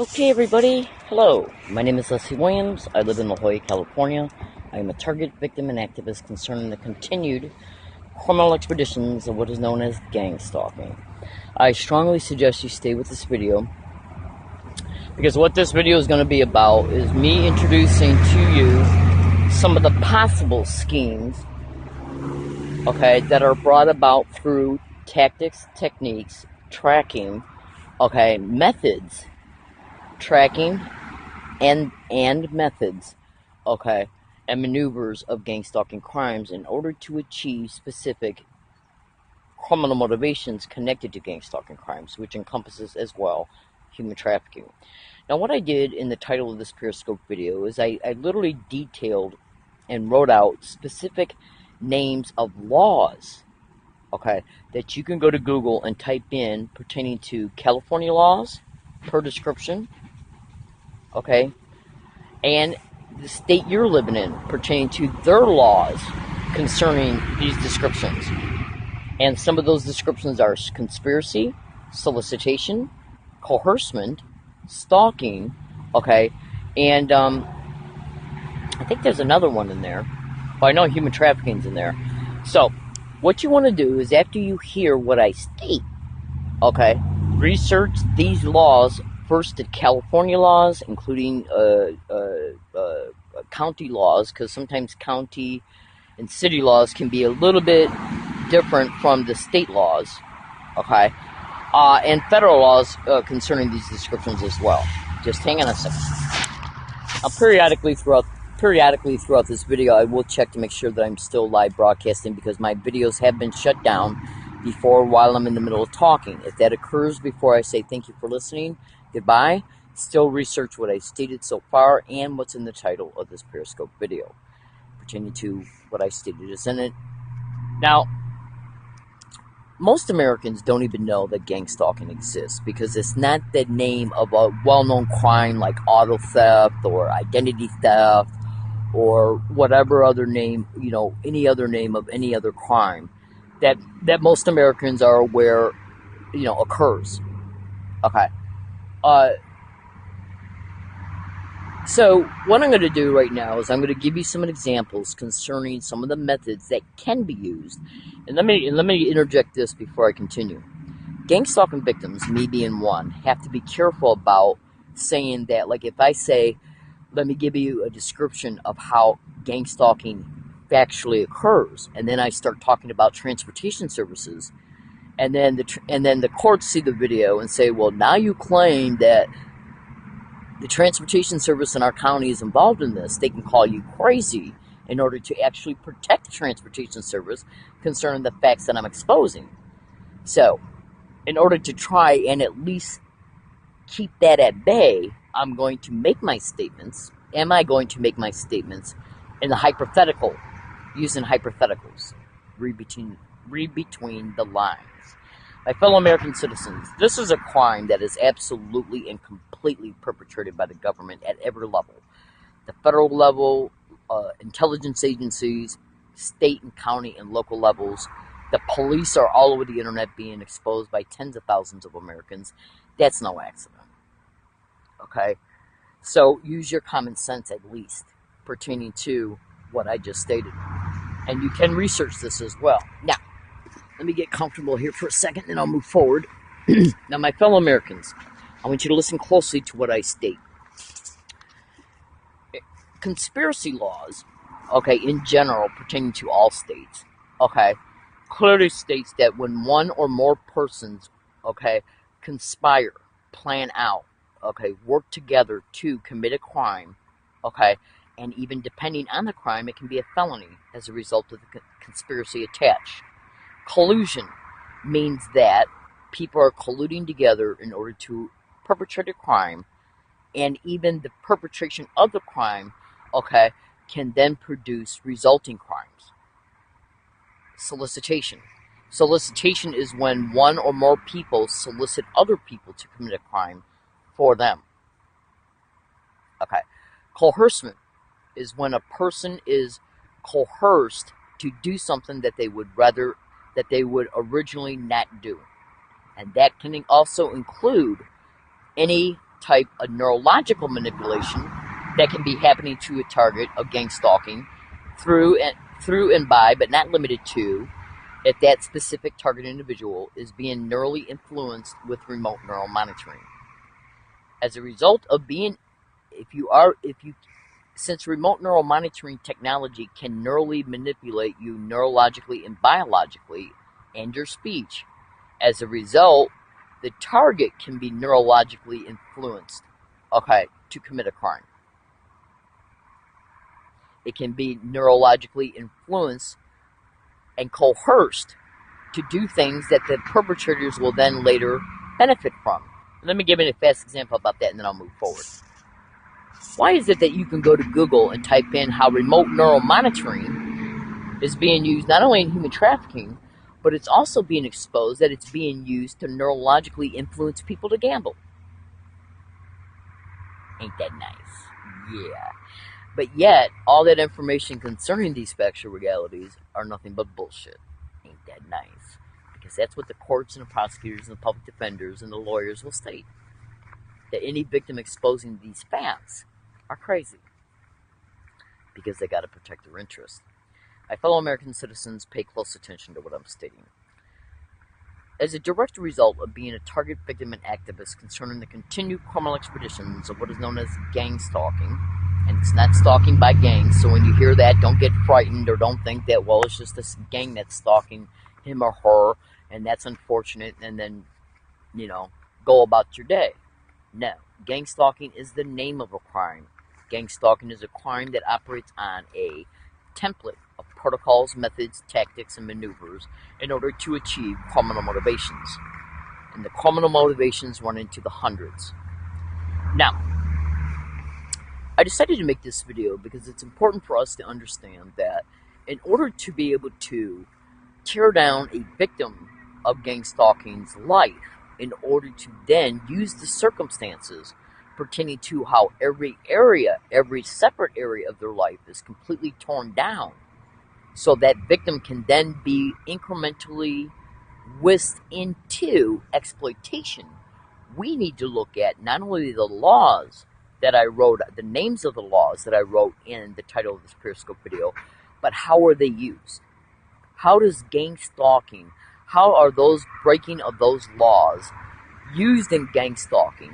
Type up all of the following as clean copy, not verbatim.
Okay, everybody. Hello. My name is Leslie Williams. I live in La Jolla, California. I am a target victim and activist concerning the continued criminal expeditions of what is known as gang stalking. I strongly suggest you stay with this video because what this video is going to be about is me introducing to you some of the possible schemes, that are brought about through tactics, techniques, tracking, methods, tracking, and methods, and maneuvers of gang stalking crimes in order to achieve specific criminal motivations connected to gang stalking crimes, which encompasses as well human trafficking. Now, what I did in the title of this Periscope video is I literally detailed and wrote out specific names of laws, that you can go to Google and type in pertaining to California laws per description, and the state you're living in pertaining to their laws concerning these descriptions. And some of those descriptions are conspiracy, solicitation, coercement, stalking, and I think there's another one in there. Well, I know human trafficking's in there. So, what you want to do is after you hear what I state, research these laws. First, the California laws, including county laws, because sometimes county and city laws can be a little bit different from the state laws, and federal laws concerning these descriptions as well. Just hang on a second. Periodically throughout this video, I will check to make sure that I'm still live broadcasting, because my videos have been shut down before while I'm in the middle of talking. If that occurs before I say thank you for listening, goodbye, still research what I stated so far and what's in the title of this Periscope video pertaining to what I stated is in it. Now, most Americans don't even know that gang stalking exists because it's not the name of a well-known crime like auto theft or identity theft or whatever other name, any other name of any other crime that most Americans are aware, occurs. So what I'm going to do right now is I'm going to give you some examples concerning some of the methods that can be used. And let me interject this before I continue. Gang stalking victims, me being one, have to be careful about saying that, like if I say, let me give you a description of how gang stalking factually occurs, and then I start talking about transportation services, and then the courts see the video and say, well, now you claim that the transportation service in our county is involved in this. They can call you crazy in order to actually protect the transportation service concerning the facts that I'm exposing. So, in order to try and at least keep that at bay, I'm going to make my statements. Am I going to make my statements in the hypothetical, using hypotheticals? Read between the lines. My fellow American citizens, this is a crime that is absolutely and completely perpetrated by the government at every level. The federal level, intelligence agencies, state and county and local levels. The police are all over the internet being exposed by tens of thousands of Americans. That's no accident. So use your common sense at least pertaining to what I just stated. And you can research this as well. Now, let me get comfortable here for a second, and I'll move forward. Now, my fellow Americans, I want you to listen closely to what I state. Conspiracy laws, in general, pertaining to all states, clearly states that when one or more persons, conspire, plan out, work together to commit a crime, and even depending on the crime, it can be a felony as a result of the conspiracy attached. Collusion means that people are colluding together in order to perpetrate a crime, and even the perpetration of the crime, can then produce resulting crimes. Solicitation. Solicitation is when one or more people solicit other people to commit a crime for them. Coercement is when a person is coerced to do something that they would originally not do. And that can also include any type of neurological manipulation that can be happening to a target of gang stalking through and by, but not limited to, if that specific target individual is being neurally influenced with remote neural monitoring. As a result of being, since remote neural monitoring technology can neurally manipulate you neurologically and biologically and your speech, as a result, the target can be neurologically influenced, to commit a crime. It can be neurologically influenced and coerced to do things that the perpetrators will then later benefit from. Let me give you a fast example about that, and then I'll move forward. Why is it that you can go to Google and type in how remote neural monitoring is being used not only in human trafficking, but it's also being exposed that it's being used to neurologically influence people to gamble? Ain't that nice? Yeah. But yet, all that information concerning these factual realities are nothing but bullshit. Ain't that nice? Because that's what the courts and the prosecutors and the public defenders and the lawyers will state. That any victim exposing these facts are crazy. Because they got to protect their interests. My fellow American citizens, pay close attention to what I'm stating. As a direct result of being a target victim and activist concerning the continued criminal expeditions of what is known as gang stalking, and it's not stalking by gangs, so when you hear that, don't get frightened or don't think that, well, it's just this gang that's stalking him or her, and that's unfortunate, and then, go about your day. No, gang stalking is the name of a crime. Gang stalking is a crime that operates on a template of protocols, methods, tactics, and maneuvers in order to achieve criminal motivations. And the criminal motivations run into the hundreds. Now, I decided to make this video because it's important for us to understand that in order to be able to tear down a victim of gang stalking's life, in order to then use the circumstances pertaining to how every separate area of their life is completely torn down, so that victim can then be incrementally whisked into exploitation, we need to look at not only the laws that I wrote, the names of the laws that I wrote in the title of this Periscope video, but how are they used? How does gang stalking, how are those breaking of those laws used in gang stalking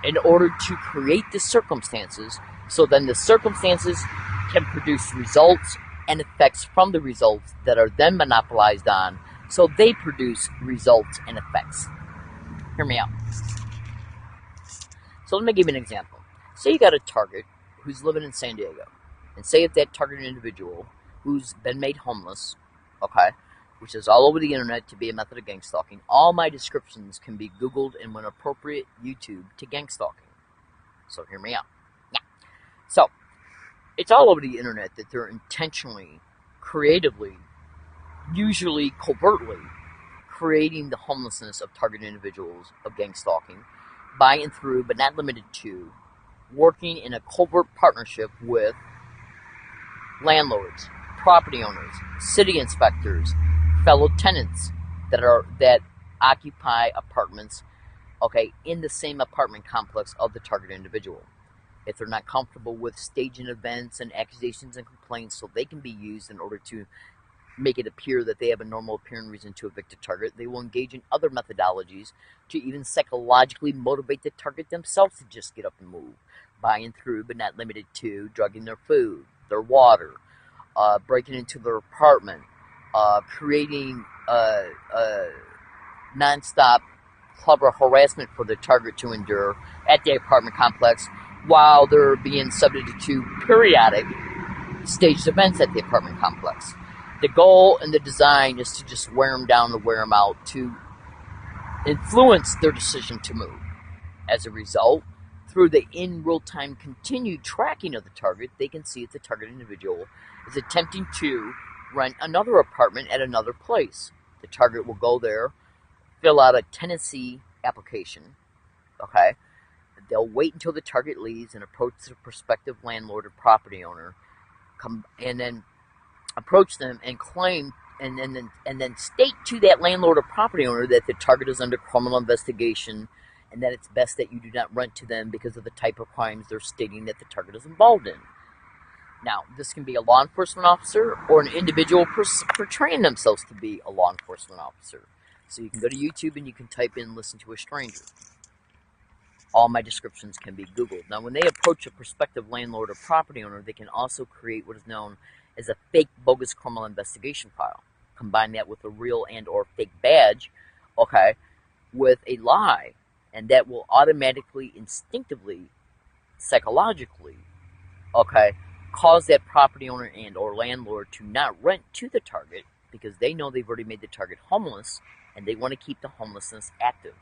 in order to create the circumstances, so then the circumstances can produce results and effects from the results that are then monopolized on, so they produce results and effects. Hear me out. So let me give you an example. Say you got a target who's living in San Diego, and say if that targeted individual who's been made homeless, which is all over the internet to be a method of gang stalking, all my descriptions can be Googled and when appropriate, YouTube to gang stalking. So hear me out. Yeah. So, it's all over the internet that they're intentionally, creatively, usually covertly, creating the homelessness of targeted individuals of gang stalking by and through, but not limited to, working in a covert partnership with landlords, property owners, city inspectors, fellow tenants that occupy apartments, in the same apartment complex of the target individual. If they're not comfortable with staging events and accusations and complaints, so they can be used in order to make it appear that they have a normal appearing reason to evict a target, they will engage in other methodologies to even psychologically motivate the target themselves to just get up and move, by and through, but not limited to, drugging their food, their water, breaking into their apartment, creating non-stop clever harassment for the target to endure at the apartment complex while they're being subjected to periodic staged events at the apartment complex. The goal and the design is to just wear them down and wear them out, to influence their decision to move. As a result, through the in real-time continued tracking of the target, they can see if the target individual is attempting to rent another apartment at another place. The target will go there, fill out a tenancy application, They'll wait until the target leaves and approach the prospective landlord or property owner, and then approach them and claim, and then state to that landlord or property owner that the target is under criminal investigation and that it's best that you do not rent to them because of the type of crimes they're stating that the target is involved in. Now, this can be a law enforcement officer or an individual portraying themselves to be a law enforcement officer. So you can go to YouTube and you can type in "listen to a stranger." All my descriptions can be Googled. Now, when they approach a prospective landlord or property owner, they can also create what is known as a fake bogus criminal investigation file. Combine that with a real and or fake badge, okay, with a lie, and that will automatically, instinctively, psychologically, okay, cause that property owner and or landlord to not rent to the target because they know they've already made the target homeless and they want to keep the homelessness active.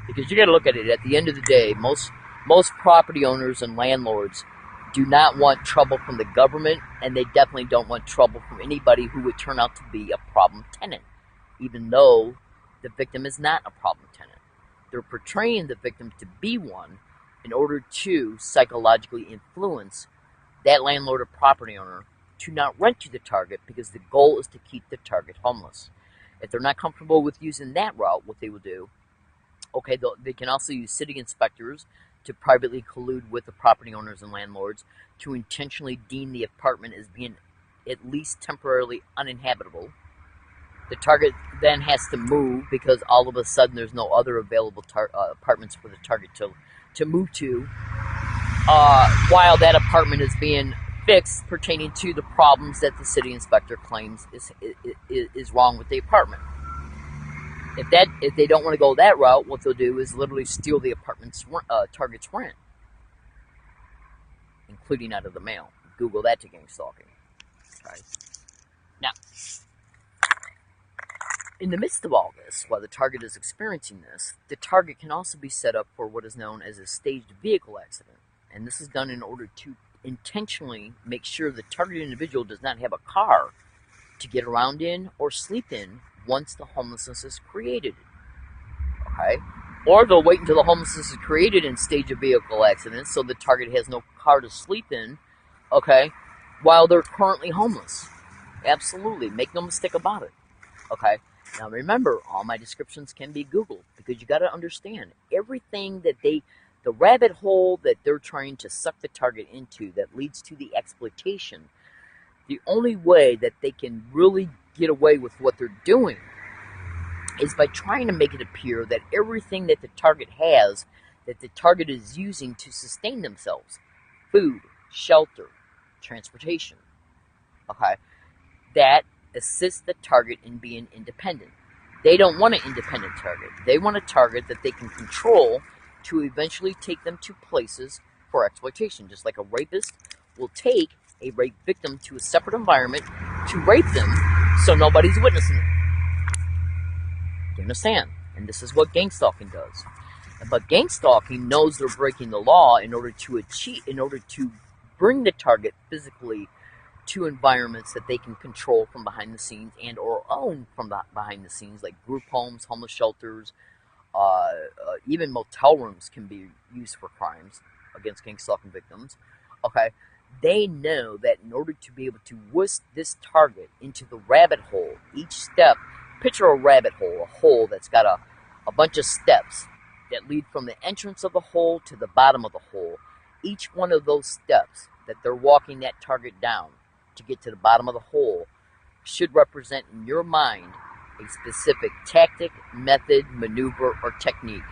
Because you got to look at it, at the end of the day, most property owners and landlords do not want trouble from the government, and they definitely don't want trouble from anybody who would turn out to be a problem tenant, even though the victim is not a problem tenant. They're portraying the victim to be one in order to psychologically influence that landlord or property owner to not rent to the target because the goal is to keep the target homeless. If they're not comfortable with using that route, what they will do, okay, they can also use city inspectors to privately collude with the property owners and landlords to intentionally deem the apartment as being at least temporarily uninhabitable. The target then has to move because all of a sudden there's no other available apartments for the target to move to, while that apartment is being fixed pertaining to the problems that the city inspector claims is wrong with the apartment. If they don't want to go that route, what they'll do is literally steal the apartment's target's rent, including out of the mail. Google that to GangStalking. Okay. Now, in the midst of all this, while the target is experiencing this, the target can also be set up for what is known as a staged vehicle accident. And this is done in order to intentionally make sure the targeted individual does not have a car to get around in or sleep in once the homelessness is created. Okay? Or they'll wait until the homelessness is created and stage a vehicle accident so the target has no car to sleep in, okay, while they're currently homeless. Absolutely. Make no mistake about it. Okay? Now remember, all my descriptions can be Googled because you got to understand everything that the rabbit hole that they're trying to suck the target into that leads to the exploitation. The only way that they can really get away with what they're doing is by trying to make it appear that everything that the target has, that the target is using to sustain themselves, food, shelter, transportation, okay, that assists the target in being independent. They don't want an independent target. They want a target that they can control to eventually take them to places for exploitation, just like a rapist will take a rape victim to a separate environment to rape them so nobody's witnessing it. You understand? And this is what GangStalking does. But GangStalking knows they're breaking the law in order to bring the target physically to environments that they can control from behind the scenes and or own from behind the scenes, like group homes, homeless shelters, even motel rooms can be used for crimes against GangStalking victims. Okay, they know that in order to be able to whisk this target into the rabbit hole, each step, picture a rabbit hole, a hole that's got a bunch of steps that lead from the entrance of the hole to the bottom of the hole. Each one of those steps that they're walking that target down to get to the bottom of the hole should represent in your mind a specific tactic, method, maneuver, or technique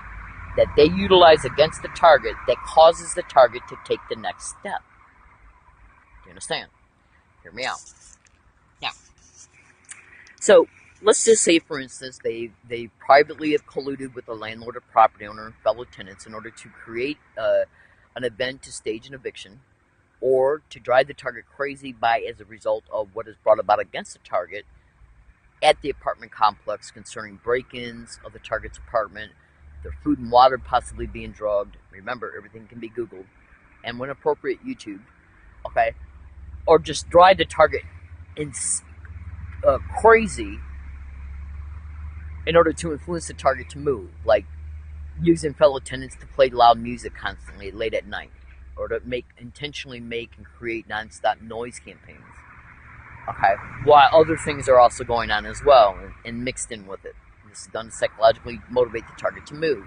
that they utilize against the target that causes the target to take the next step. Do you understand? Hear me out. Now, so let's just say, for instance, they privately have colluded with the landlord or property owner and fellow tenants in order to create an event to stage an eviction or to drive the target crazy by as a result of what is brought about against the target at the apartment complex concerning break-ins of the target's apartment, their food and water possibly being drugged. Remember, everything can be Googled, and when appropriate, YouTube. Okay? Or just drive the target crazy in order to influence the target to move, like using fellow tenants to play loud music constantly late at night, or to intentionally make and create nonstop noise campaigns. Okay, while other things are also going on as well and mixed in with it. This is done to psychologically motivate the target to move.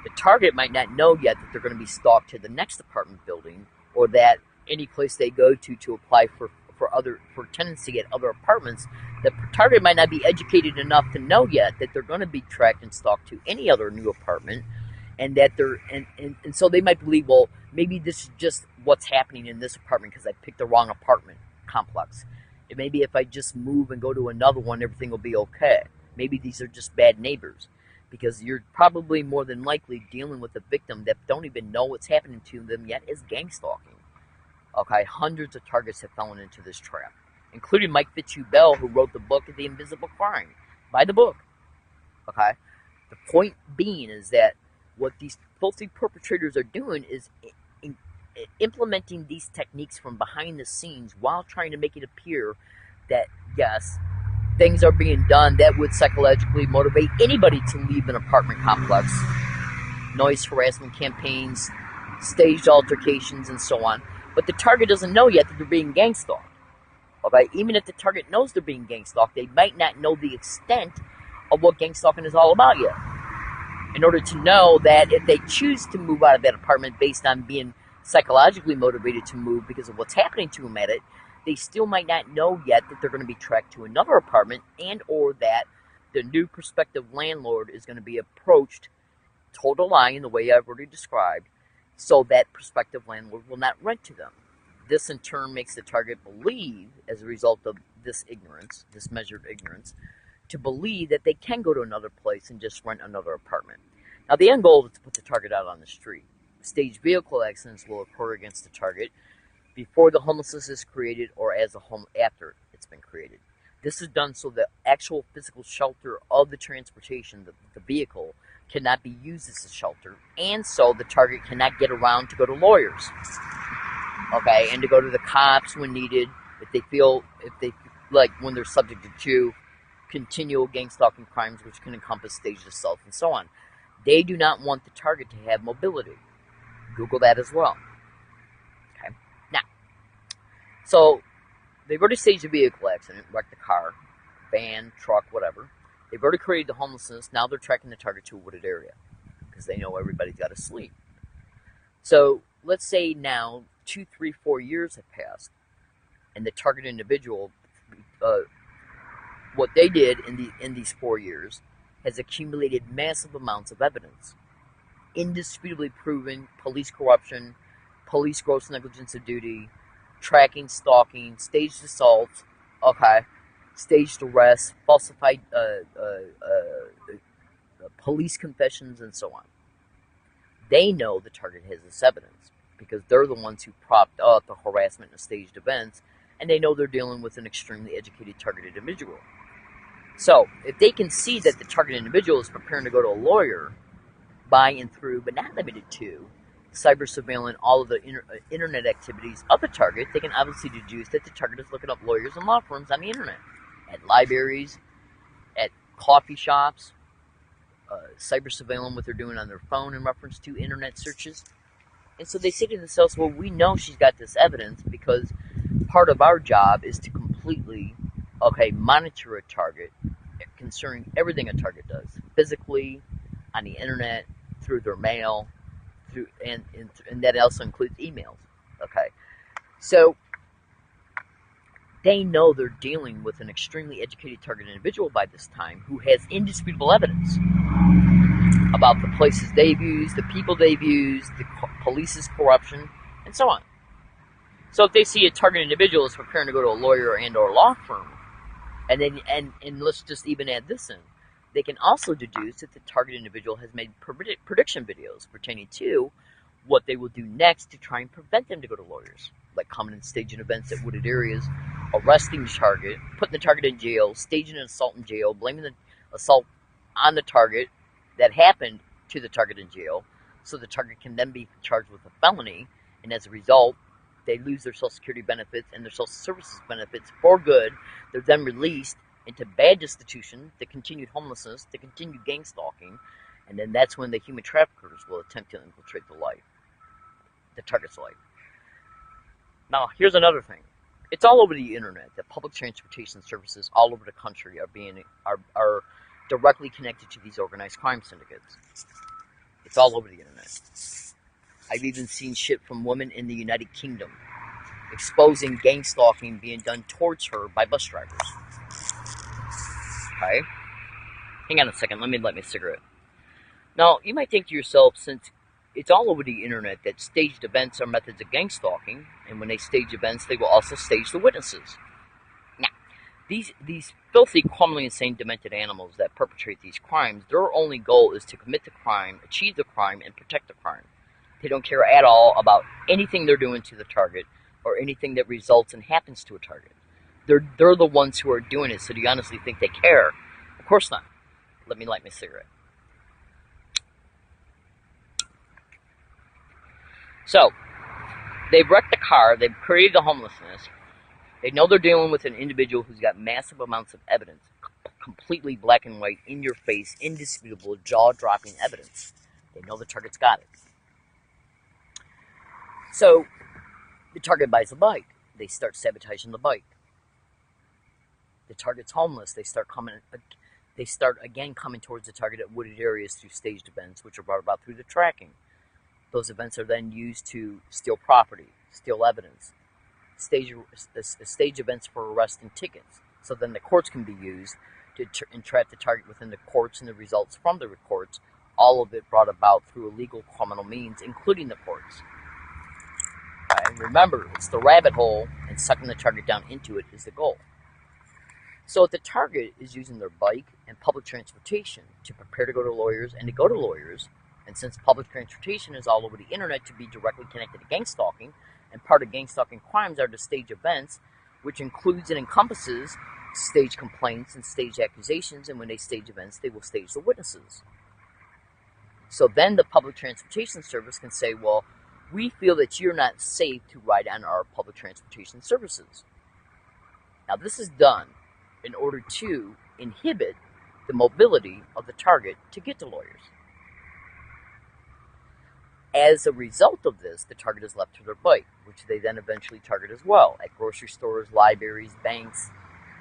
The target might not know yet that they're going to be stalked to the next apartment building, or that any place they go to apply for tenancy at other apartments. The target might not be educated enough to know yet that they're going to be tracked and stalked to any other new apartment, and that and so they might believe, well, maybe this is just what's happening in this apartment because I picked the wrong apartment complex. It may be if I just move and go to another one, everything will be okay. Maybe these are just bad neighbors, because you're probably more than likely dealing with a victim that don't even know what's happening to them yet is gang stalking. Okay, hundreds of targets have fallen into this trap, including Mike Fitzhugh-Bell, who wrote the book The Invisible Crime. Buy the book. Okay, the point being is that what these filthy perpetrators are doing is implementing these techniques from behind the scenes while trying to make it appear that, yes, things are being done that would psychologically motivate anybody to leave an apartment complex. Noise harassment campaigns, staged altercations, and so on. But the target doesn't know yet that they're being gang stalked. Okay? Even if the target knows they're being gang stalked, they might not know the extent of what gang stalking is all about yet. In order to know that if they choose to move out of that apartment based on being psychologically motivated to move because of what's happening to them at it, they still might not know yet that they're going to be tracked to another apartment, and or that the new prospective landlord is going to be approached, told a lie in the way I've already described, so that prospective landlord will not rent to them. This in turn makes the target believe, as a result of this ignorance, this measured ignorance, to believe that they can go to another place and just rent another apartment. Now, the end goal is to put the target out on the street. Staged vehicle accidents will occur against the target before the homelessness is created or after it's been created. This is done so the actual physical shelter of the transportation, the vehicle, cannot be used as a shelter, and so the target cannot get around to go to lawyers, okay, and to go to the cops when needed, if they like when they're subject to continual gang stalking crimes, which can encompass staged assault and so on. They do not want the target to have mobility. Google that as well. Okay. Now, so they've already staged a vehicle accident, wrecked the car, van, truck, whatever. They've already created the homelessness. Now they're tracking the target to a wooded area because they know everybody's got to sleep. So let's say now 2, 3, 4 years have passed, and the target individual, what they did in these 4 years has accumulated massive amounts of evidence. Indisputably proven police corruption, police gross negligence of duty, tracking, stalking, staged assaults, okay, staged arrests, falsified police confessions, and so on. They know the target has this evidence because they're the ones who propped up the harassment and staged events, and they know they're dealing with an extremely educated targeted individual. So, if they can see that the target individual is preparing to go to a lawyer by and through, but not limited to, cyber surveillance, all of the internet activities of the target, they can obviously deduce that the target is looking up lawyers and law firms on the internet, at libraries, at coffee shops, cyber surveillance, what they're doing on their phone in reference to internet searches. And so they say to themselves, well, we know she's got this evidence because part of our job is to completely, monitor a target concerning everything a target does, physically, on the internet, through their mail, and that also includes emails. Okay, so they know they're dealing with an extremely educated target individual by this time who has indisputable evidence about the places they've used, the people they've used, the police's corruption, and so on. So if they see a target individual is preparing to go to a lawyer and or law firm, and let's just even add this in, they can also deduce that the target individual has made prediction videos pertaining to what they will do next to try and prevent them to go to lawyers, like coming and staging events at wooded areas, arresting the target, putting the target in jail, staging an assault in jail, blaming the assault on the target that happened to the target in jail, so the target can then be charged with a felony, and as a result, they lose their Social Security benefits and their Social Services benefits for good. They're then released into bad destitution, the continued homelessness, the continued gang stalking, and then that's when the human traffickers will attempt to infiltrate the target's life. Now, here's another thing. It's all over the internet that public transportation services all over the country are directly connected to these organized crime syndicates. It's all over the internet. I've even seen shit from women in the United Kingdom exposing gang stalking being done towards her by bus drivers. Okay? Hang on a second, let me light my cigarette. Now, you might think to yourself, since it's all over the internet that staged events are methods of gang stalking, and when they stage events, they will also stage the witnesses. Now, these filthy, criminally insane, demented animals that perpetrate these crimes, their only goal is to commit the crime, achieve the crime, and protect the crime. They don't care at all about anything they're doing to the target or anything that results and happens to a target. They're the ones who are doing it, so do you honestly think they care? Of course not. Let me light my cigarette. So, they've wrecked the car, they've created the homelessness, they know they're dealing with an individual who's got massive amounts of evidence, completely black and white, in your face, indisputable, jaw-dropping evidence. They know the target's got it. So, the target buys a bike. They start sabotaging the bike. The target's homeless. They start again coming towards the target at wooded areas through staged events, which are brought about through the tracking. Those events are then used to steal property, steal evidence, stage events for arrest and tickets. So then the courts can be used to entrap the target within the courts and the results from the courts, all of it brought about through illegal criminal means, including the courts. Okay? Remember, it's the rabbit hole, and sucking the target down into it is the goal. So if the target is using their bike and public transportation to prepare to go to lawyers and to go to lawyers, and since public transportation is all over the internet to be directly connected to gang stalking, and part of gang stalking crimes are to stage events, which includes and encompasses stage complaints and stage accusations, and when they stage events, they will stage the witnesses. So then the public transportation service can say, well, we feel that you're not safe to ride on our public transportation services. Now this is done in order to inhibit the mobility of the target to get to lawyers. As a result of this, the target is left to their bike, which they then eventually target as well, at grocery stores, libraries, banks,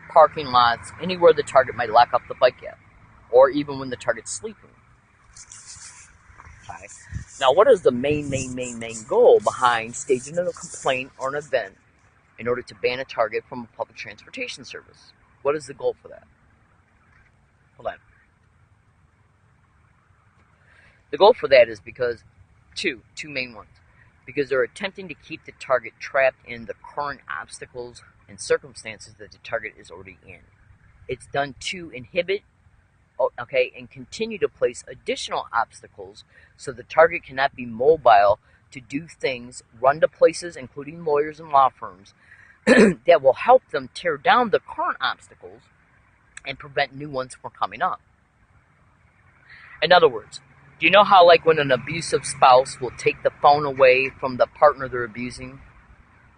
parking lots, anywhere the target might lock up the bike at, or even when the target's sleeping. Okay. Now, what is the main goal behind staging a complaint or an event in order to ban a target from a public transportation service? What is the goal for that? Hold on. The goal for that is because two main ones. Because they're attempting to keep the target trapped in the current obstacles and circumstances that the target is already in. It's done to inhibit, and continue to place additional obstacles so the target cannot be mobile to do things, run to places, including lawyers and law firms, that will help them tear down the current obstacles and prevent new ones from coming up. In other words, do you know how, like, when an abusive spouse will take the phone away from the partner they're abusing?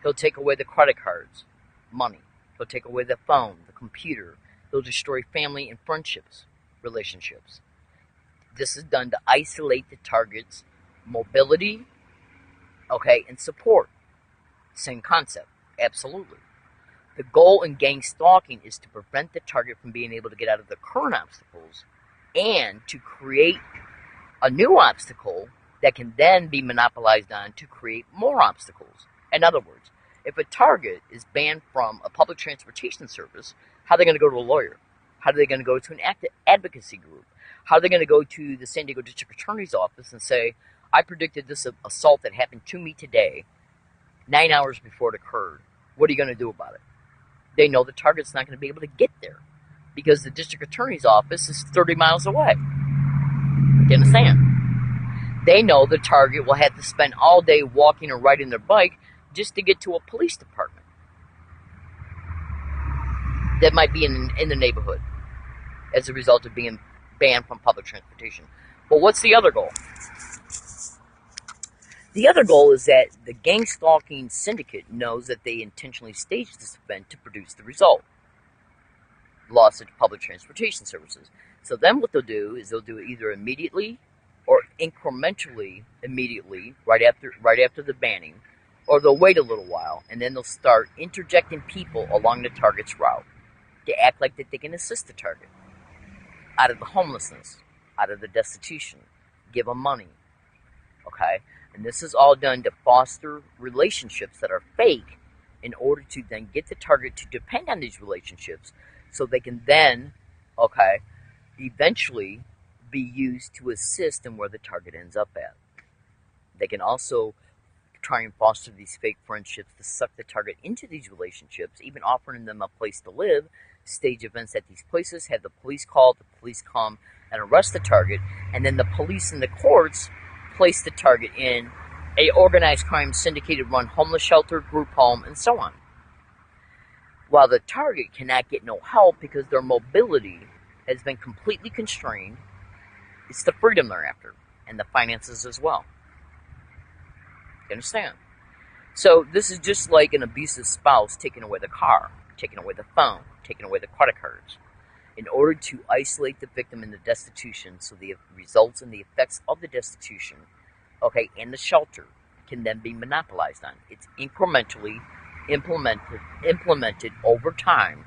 He'll take away the credit cards, money. He'll take away the phone, the computer. He'll destroy family and friendships, relationships. This is done to isolate the target's mobility, and support. Same concept, absolutely. The goal in gang stalking is to prevent the target from being able to get out of the current obstacles and to create a new obstacle that can then be monopolized on to create more obstacles. In other words, if a target is banned from a public transportation service, how are they going to go to a lawyer? How are they going to go to an advocacy group? How are they going to go to the San Diego District Attorney's Office and say, I predicted this assault that happened to me today, 9 hours before it occurred. What are you going to do about it? They know the target's not going to be able to get there because the District Attorney's Office is 30 miles away. You understand? They know the target will have to spend all day walking or riding their bike just to get to a police department that might be in the neighborhood as a result of being banned from public transportation. But what's the other goal? The other goal is that the gang stalking syndicate knows that they intentionally staged this event to produce the result. Loss of public transportation services. So then what they'll do is they'll do it either immediately or incrementally immediately, right after the banning, or they'll wait a little while, and then they'll start interjecting people along the target's route to act like that they can assist the target. out of the homelessness, out of the destitution, give them money, okay? And this is all done to foster relationships that are fake in order to then get the target to depend on these relationships so they can then, okay, eventually be used to assist in where the target ends up at. They can also try and foster these fake friendships to suck the target into these relationships, even offering them a place to live, stage events at these places, have the police called, the police come and arrest the target, and then the police and the courts place the target in a organized crime syndicated run homeless shelter, group home, and so on. While the target cannot get no help because their mobility has been completely constrained, it's the freedom they're after, and the finances as well. You understand? So this is just like an abusive spouse taking away the car, taking away the phone, taking away the credit cards, in order to isolate the victim in the destitution so the results and the effects of the destitution, okay, and the shelter can then be monopolized on. It's incrementally implemented over time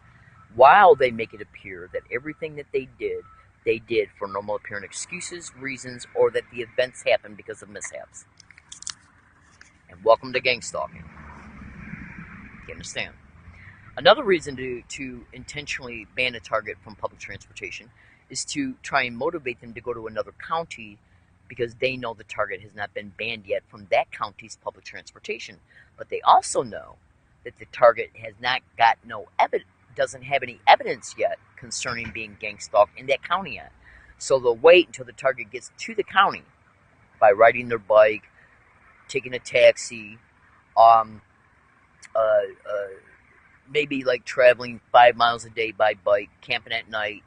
while they make it appear that everything that they did for normal appearing excuses, reasons, or that the events happened because of mishaps. And welcome to GangStalking. You understand? Another reason to intentionally ban a target from public transportation is to try and motivate them to go to another county because they know the target has not been banned yet from that county's public transportation. But they also know that the target has not got doesn't have any evidence yet concerning being gang stalked in that county yet. So they'll wait until the target gets to the county by riding their bike, taking a taxi, maybe like traveling 5 miles a day by bike, camping at night,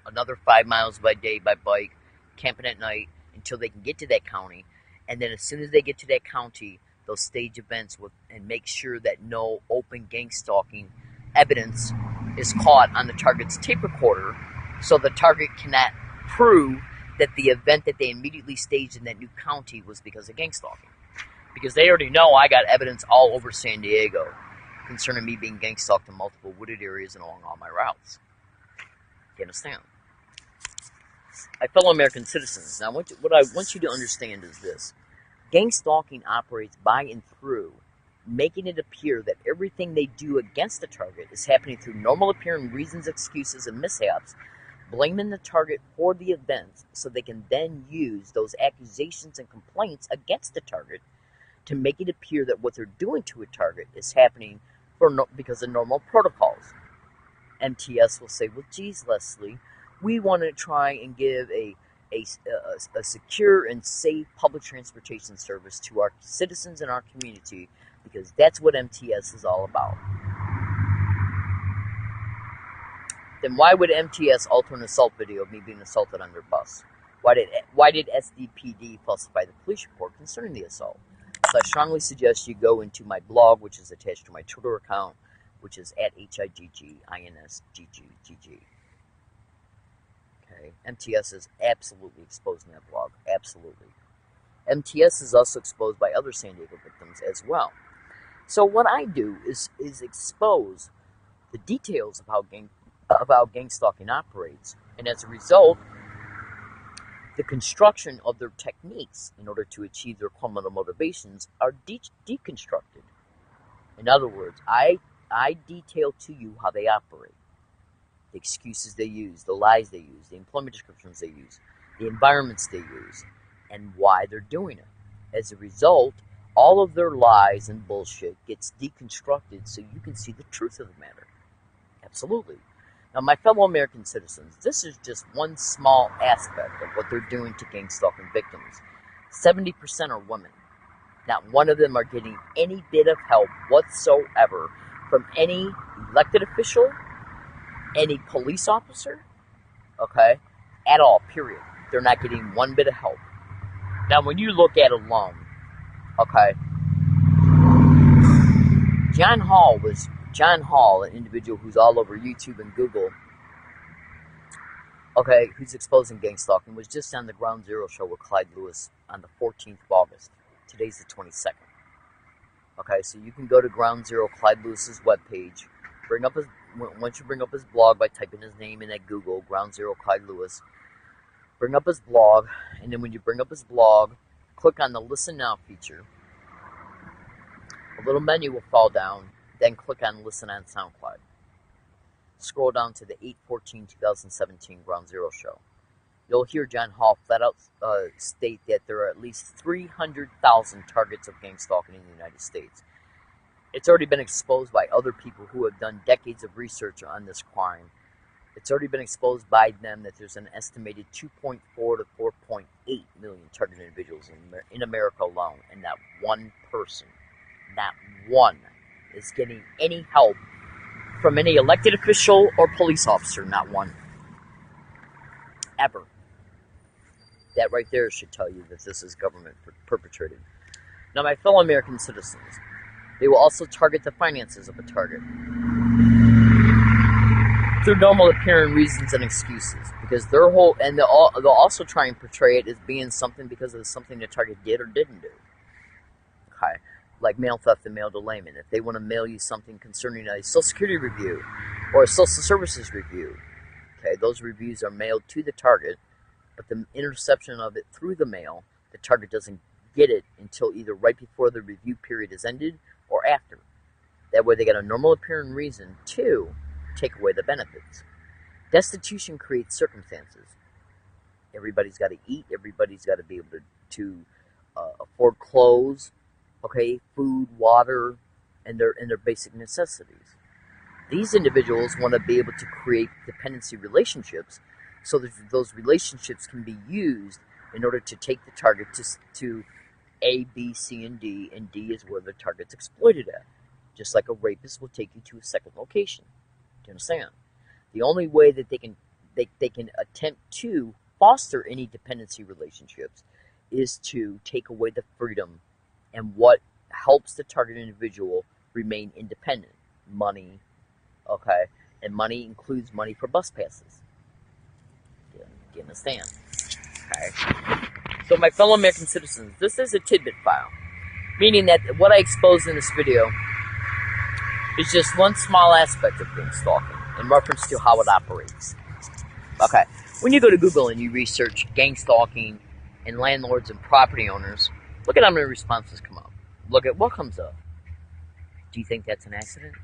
another 5 miles by day by bike, camping at night until they can get to that county. And then as soon as they get to that county, they'll stage events and make sure that no open gang stalking evidence is caught on the target's tape recorder, so the target cannot prove that the event that they immediately staged in that new county was because of gang stalking. Because they already know I got evidence all over San Diego concerning me being gang stalked in multiple wooded areas and along all my routes. You understand? My fellow American citizens, now what I want you to understand is this. Gang stalking operates by and through making it appear that everything they do against the target is happening through normal appearing reasons, excuses, and mishaps, blaming the target for the events so they can then use those accusations and complaints against the target to make it appear that what they're doing to a target is happening because of normal protocols. MTS will say, well, geez, Leslie, we want to try and give a secure and safe public transportation service to our citizens in our community because that's what MTS is all about. Then why would MTS alter an assault video of me being assaulted on their bus? Why did SDPD falsify the police report concerning the assault? So I strongly suggest you go into my blog, which is attached to my Twitter account, which is at HIGGINSGGGG. Okay, MTS is absolutely exposed in that blog, absolutely. MTS is also exposed by other San Diego victims as well. So what I do is expose the details of how gang stalking operates, and as a result, the construction of their techniques in order to achieve their criminal motivations are deconstructed. In other words, I detail to you how they operate, the excuses they use, the lies they use, the employment descriptions they use, the environments they use, and why they're doing it. As a result, all of their lies and bullshit gets deconstructed so you can see the truth of the matter. Absolutely. Now, my fellow American citizens, this is just one small aspect of what they're doing to gang stalking victims. 70% are women. Not one of them are getting any bit of help whatsoever from any elected official, any police officer, okay, at all, period. They're not getting one bit of help. Now, when you look at alone, okay, John Hall, an individual who's all over YouTube and Google, okay, who's exposing gang stalking, was just on the Ground Zero show with Clyde Lewis on the 14th of August. Today's the 22nd. Okay, so you can go to Ground Zero, Clyde Lewis's webpage, bring up once you bring up his blog by typing his name in at Google, Ground Zero Clyde Lewis, bring up his blog, and then when you bring up his blog, click on the Listen Now feature. A little menu will fall down, then click on Listen on SoundCloud. Scroll down to the 8/14/2017 Ground Zero show. You'll hear John Hall flat out state that there are at least 300,000 targets of gang stalking in the United States. It's already been exposed by other people who have done decades of research on this crime. It's already been exposed by them that there's an estimated 2.4 to 4.8 million targeted individuals in America alone, and not one person, not one, is getting any help from any elected official or police officer, not one. Ever. That right there should tell you that this is government perpetrated. Now, my fellow American citizens, they will also target the finances of a target through normal appearing reasons and excuses, because their whole, and they'll also try and portray it as being something because of something the target did or didn't do. Okay, like mail theft and mail delayment. If they want to mail you something concerning a Social Security review or a Social Services review, okay, those reviews are mailed to the target, but the interception of it through the mail, the target doesn't get it until either right before the review period is ended or after. That way they got a normal appearing reason to take away the benefits. Destitution creates circumstances. Everybody's got to eat. Everybody's got to be able to afford clothes, okay, food, water, and their basic necessities. These individuals want to be able to create dependency relationships so that those relationships can be used in order to take the target to A, B, C, and D is where the target's exploited at. Just like a rapist will take you to a second location. Do you understand? The only way that they can attempt to foster any dependency relationships is to take away the freedom and what helps the target individual remain independent. Money, okay? And money includes money for bus passes. Do you understand? Okay. So my fellow American citizens, this is a tidbit file, meaning that what I exposed in this video is just one small aspect of gang stalking in reference to how it operates. Okay, when you go to Google and you research gang stalking and landlords and property owners, look at how many responses come up. Look at what comes up. Do you think that's an accident?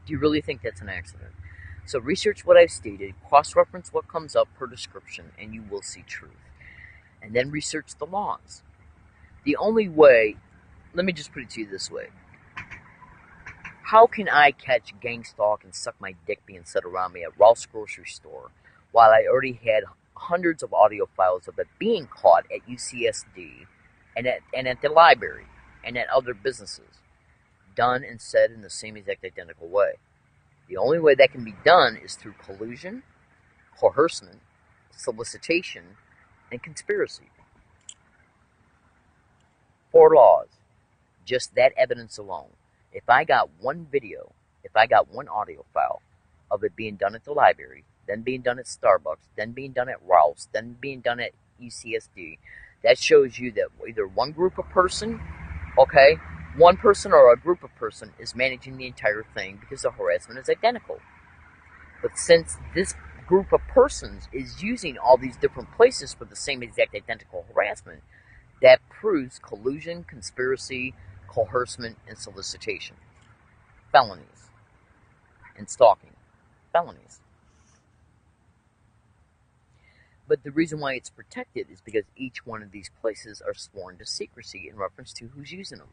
Do you really think that's an accident? So research what I've stated, cross-reference what comes up per description, and you will see truth. And then research the laws. The only way, let me just put it to you this way. How can I catch gang stalk and suck my dick being said around me at Ralph's grocery store while I already had hundreds of audio files of it being caught at UCSD and at the library and at other businesses, done and said in the same exact identical way? The only way that can be done is through collusion, coercion, solicitation, and conspiracy. 4 laws. Just that evidence alone. If I got one video, if I got one audio file of it being done at the library, then being done at Starbucks, then being done at Ralph's, then being done at UCSD, that shows you that either one group of person, okay, one person or a group of person is managing the entire thing because the harassment is identical. But since this group of persons is using all these different places for the same exact identical harassment, that proves collusion, conspiracy, coercion, and solicitation. Felonies. And stalking. Felonies. But the reason why it's protected is because each one of these places are sworn to secrecy in reference to who's using them.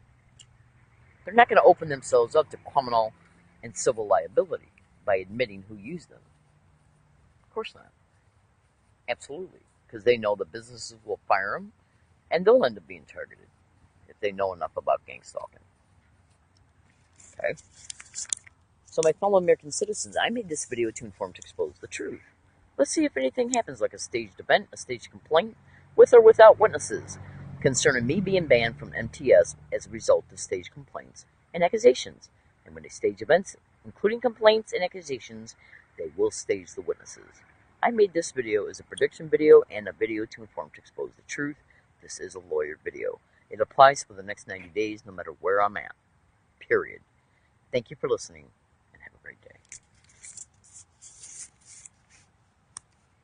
They're not going to open themselves up to criminal and civil liability by admitting who used them. Of course not. Absolutely. Because they know the businesses will fire them and they'll end up being targeted if they know enough about gang stalking. Okay? So my fellow American citizens, I made this video to inform, to expose the truth. Let's see if anything happens, like a staged event, a staged complaint, with or without witnesses, concerning me being banned from MTS as a result of staged complaints and accusations. And when they stage events, including complaints and accusations, they will stage the witnesses. I made this video as a prediction video and a video to inform, to expose the truth. This is a lawyer video. It applies for the next 90 days, no matter where I'm at. Period. Thank you for listening, and have a great day.